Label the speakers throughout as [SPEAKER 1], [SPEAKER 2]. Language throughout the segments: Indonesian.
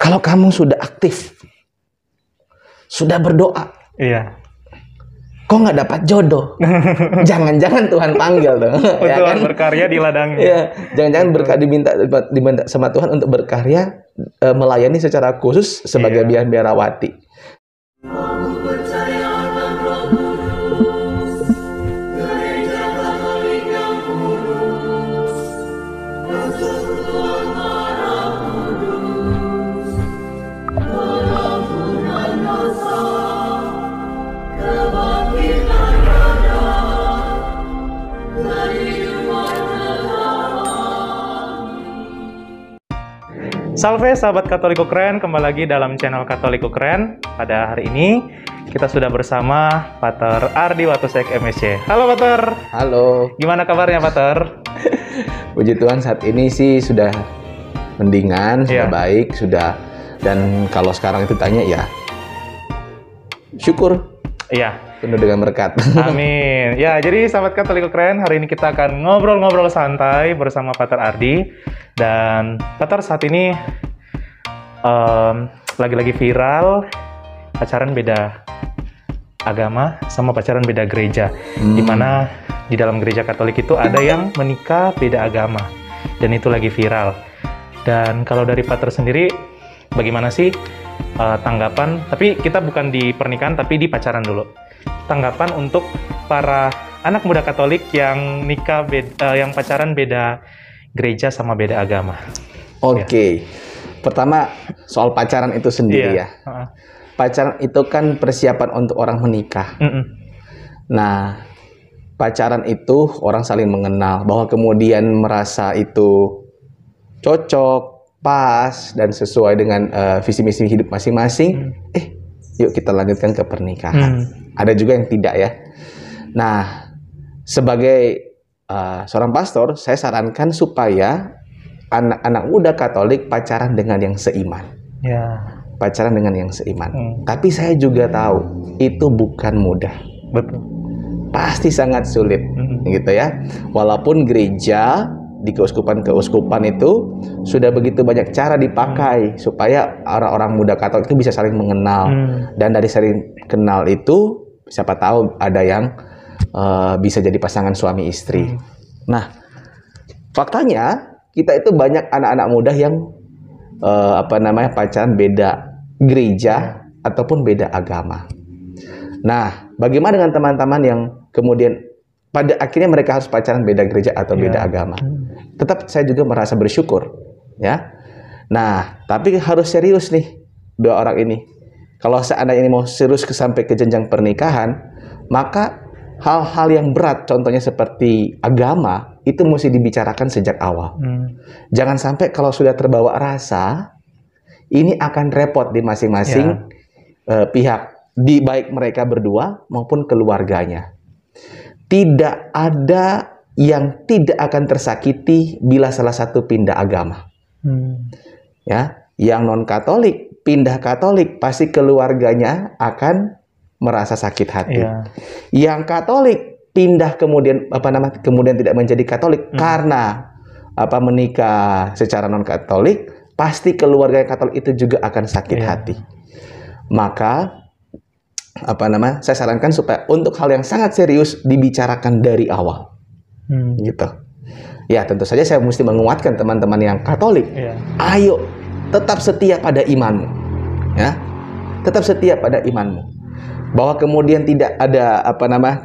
[SPEAKER 1] Kalau kamu sudah aktif, sudah berdoa,
[SPEAKER 2] Iya.
[SPEAKER 1] kok nggak dapat jodoh? Jangan-jangan Tuhan panggil tuh. Ya
[SPEAKER 2] Tuhan
[SPEAKER 1] kan?
[SPEAKER 2] berkarya di ladangnya.
[SPEAKER 1] Iya, jangan-jangan diminta sama Tuhan untuk berkarya, melayani secara khusus sebagai biarawati.
[SPEAKER 2] Salve sahabat Katoliko Keren, kembali lagi dalam channel Katoliko Keren. Pada hari ini kita sudah bersama Pater Ardi Watusek MSC. Halo Pater.
[SPEAKER 1] Halo.
[SPEAKER 2] Gimana kabarnya Pater?
[SPEAKER 1] Puji Tuhan saat ini sih sudah mendingan, sudah baik, sudah. Dan kalau sekarang itu tanya ya, syukur.
[SPEAKER 2] Iya.
[SPEAKER 1] Penuh dengan berkat.
[SPEAKER 2] Amin. Ya, jadi sahabat Katoliko Keren, hari ini kita akan ngobrol-ngobrol santai bersama Pater Ardi. Dan Pater saat ini lagi-lagi viral pacaran beda agama sama pacaran beda gereja. Dimana di dalam gereja Katolik itu ada yang menikah beda agama. Dan itu lagi viral. Dan kalau dari Pater sendiri, bagaimana sih tanggapan? Tapi kita bukan di pernikahan, tapi di pacaran dulu. Tanggapan untuk para anak muda Katolik yang nikah yang pacaran beda gereja sama beda agama.
[SPEAKER 1] Oke. Pertama soal pacaran itu sendiri ya. Pacaran itu kan persiapan untuk orang menikah. Nah, pacaran itu orang saling mengenal, bahwa kemudian merasa itu cocok, pas dan sesuai dengan visi misi hidup masing-masing. Yuk kita lanjutkan ke pernikahan. Ada juga yang tidak ya. Nah, sebagai seorang pastor, saya sarankan supaya anak-anak muda Katolik pacaran dengan yang seiman. Pacaran dengan yang seiman. Tapi saya juga tahu itu bukan mudah.
[SPEAKER 2] Betul.
[SPEAKER 1] Pasti sangat sulit, gitu ya. Walaupun gereja di keuskupan itu sudah begitu banyak cara dipakai supaya orang-orang muda Katolik itu bisa saling mengenal. Dan dari saling kenal itu, siapa tahu ada yang bisa jadi pasangan suami istri. Nah, faktanya kita itu banyak anak-anak muda yang pacaran beda gereja ataupun beda agama. Nah, bagaimana dengan teman-teman yang kemudian pada akhirnya mereka harus pacaran beda gereja atau beda agama? Tetap saya juga merasa bersyukur, ya. Nah, tapi harus serius nih dua orang ini. Kalau seandainya ini mau serius sampai ke jenjang pernikahan, maka hal-hal yang berat, contohnya seperti agama, itu mesti dibicarakan sejak awal. Jangan sampai kalau sudah terbawa rasa, ini akan repot di masing-masing pihak, baik mereka berdua maupun keluarganya. Tidak ada yang tidak akan tersakiti bila salah satu pindah agama. Ya, yang non-Katolik pindah Katolik, pasti keluarganya akan merasa sakit hati. Yang Katolik pindah kemudian kemudian tidak menjadi Katolik karena menikah secara non-Katolik, pasti keluarga yang Katolik itu juga akan sakit hati. Maka saya sarankan supaya untuk hal yang sangat serius dibicarakan dari awal. Gitu. Ya, tentu saja saya mesti menguatkan teman-teman yang Katolik. Ayo tetap setia pada imanmu. Ya. Tetap setia pada imanmu. Bahwa kemudian tidak ada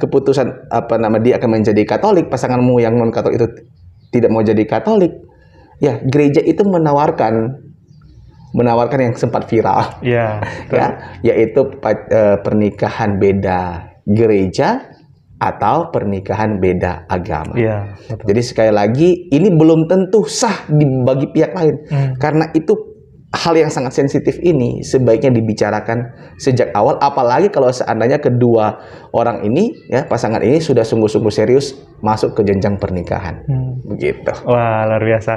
[SPEAKER 1] keputusan dia akan menjadi Katolik, pasanganmu yang non Katolik itu tidak mau jadi Katolik. Ya, gereja itu menawarkan yang sempat viral. Yaitu pernikahan beda gereja atau pernikahan beda agama. Jadi sekali lagi ini belum tentu sah bagi pihak lain. Karena itu hal yang sangat sensitif ini sebaiknya dibicarakan sejak awal, apalagi kalau seandainya kedua orang ini, ya, pasangan ini sudah sungguh-sungguh serius masuk ke jenjang pernikahan. Begitu.
[SPEAKER 2] Wah, luar biasa.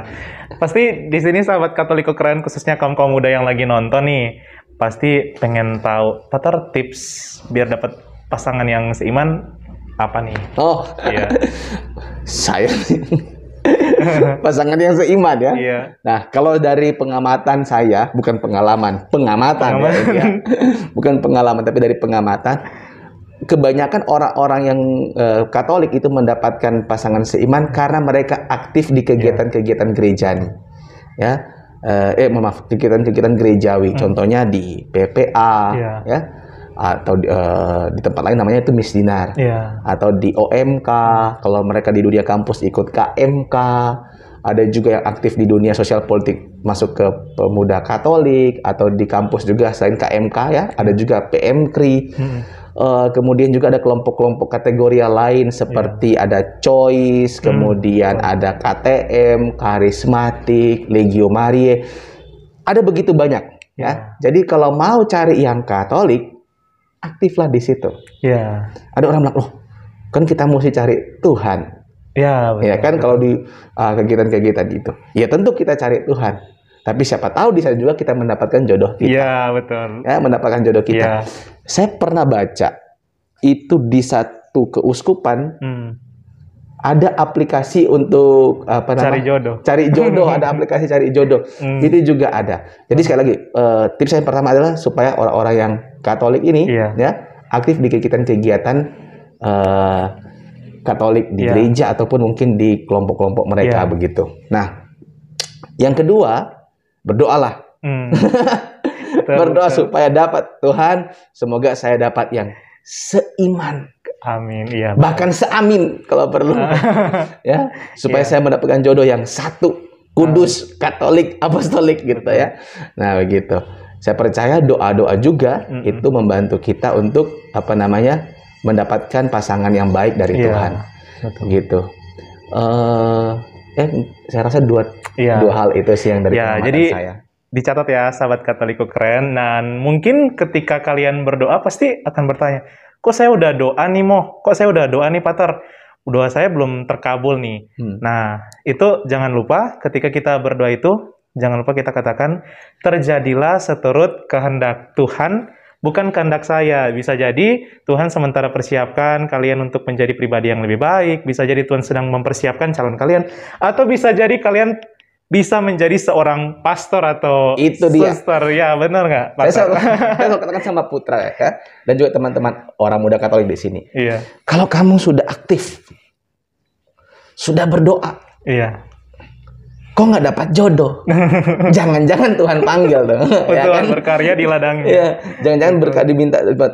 [SPEAKER 2] Pasti di sini sahabat Katoliko Keren, khususnya kaum muda yang lagi nonton nih, pasti pengen tahu, Pater, tips biar dapat pasangan yang seiman apa nih?
[SPEAKER 1] Saya Pasangan yang seiman ya.
[SPEAKER 2] Iya.
[SPEAKER 1] Nah, kalau dari pengamatan saya, bukan pengalaman, pengamatan. Ya. Bukan pengalaman, tapi dari pengamatan, kebanyakan orang-orang yang Katolik itu mendapatkan pasangan seiman karena mereka aktif di kegiatan-kegiatan gereja nih. Ya. Maaf, kegiatan-kegiatan gerejawi. Contohnya di PPA, ya. Atau di tempat lain namanya itu misdinar, atau di OMK, kalau mereka di dunia kampus ikut KMK, ada juga yang aktif di dunia sosial politik masuk ke pemuda Katolik, atau di kampus juga selain KMK ya, ada juga PMKRI, kemudian juga ada kelompok-kelompok kategori lain seperti ada Choice, kemudian ada KTM, Karismatik, Legio Mariae, ada begitu banyak ya. Jadi kalau mau cari yang Katolik, aktiflah di situ. Ya. Ada orang bilang, loh, kan kita mesti cari Tuhan. Ya, betul, ya kan betul. Kalau di kegiatan-kegiatan itu, ya tentu kita cari Tuhan. Tapi siapa tahu di sana juga kita mendapatkan jodoh kita. Iya, betul. Ya, mendapatkan jodoh kita. Ya. Saya pernah baca itu di satu keuskupan ada aplikasi untuk cari jodoh. Cari jodoh, ada aplikasi cari jodoh. Itu juga ada. Jadi sekali lagi, tips yang pertama adalah supaya orang-orang yang Katolik ini ya aktif di kegiatan-kegiatan Katolik di gereja ataupun mungkin di kelompok-kelompok mereka begitu. Nah, yang kedua, berdoalah. Berdoa supaya dapat Tuhan, semoga saya dapat yang seiman. Amin. Iya. Bahkan seamin kalau perlu. Ya, supaya saya mendapatkan jodoh yang satu, kudus, Katolik, apostolik gitu ya. Nah, begitu. Saya percaya doa-doa juga itu membantu kita untuk mendapatkan pasangan yang baik dari Tuhan. Betul. Gitu. Saya rasa dua hal itu sih yang dari pengalaman saya. Dicatat ya, sahabat Katolikku keren. Dan mungkin ketika kalian berdoa pasti akan bertanya, kok saya udah doa nih kok saya udah doa nih Pater, doa saya belum terkabul nih. Nah, itu jangan lupa ketika kita berdoa itu, jangan lupa kita katakan, terjadilah seturut kehendak Tuhan, bukan kehendak saya. Bisa jadi Tuhan sementara persiapkan kalian untuk menjadi pribadi yang lebih baik, bisa jadi Tuhan sedang mempersiapkan calon kalian, atau bisa jadi kalian bisa menjadi seorang pastor atau suster. Ya, benar nggak? Saya selalu katakan sama Putra ya, dan juga teman-teman orang muda Katolik di sini. Iya. Kalau kamu sudah aktif, sudah berdoa, kok nggak dapat jodoh? Jangan-jangan Tuhan panggil dong. Betul, ya kan? Berkarya di ladangnya. Iya. Jangan-jangan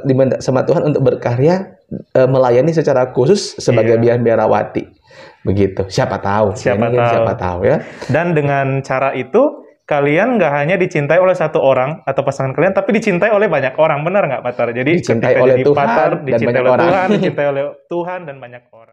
[SPEAKER 1] diminta sama Tuhan untuk berkarya, melayani secara khusus sebagai biarawati. Begitu. Siapa tahu ya. Dan dengan cara itu kalian nggak hanya dicintai oleh satu orang atau pasangan kalian, tapi dicintai oleh banyak orang. Benar nggak, Pater? Jadi dicintai oleh Tuhan, dicintai oleh Tuhan dan banyak orang.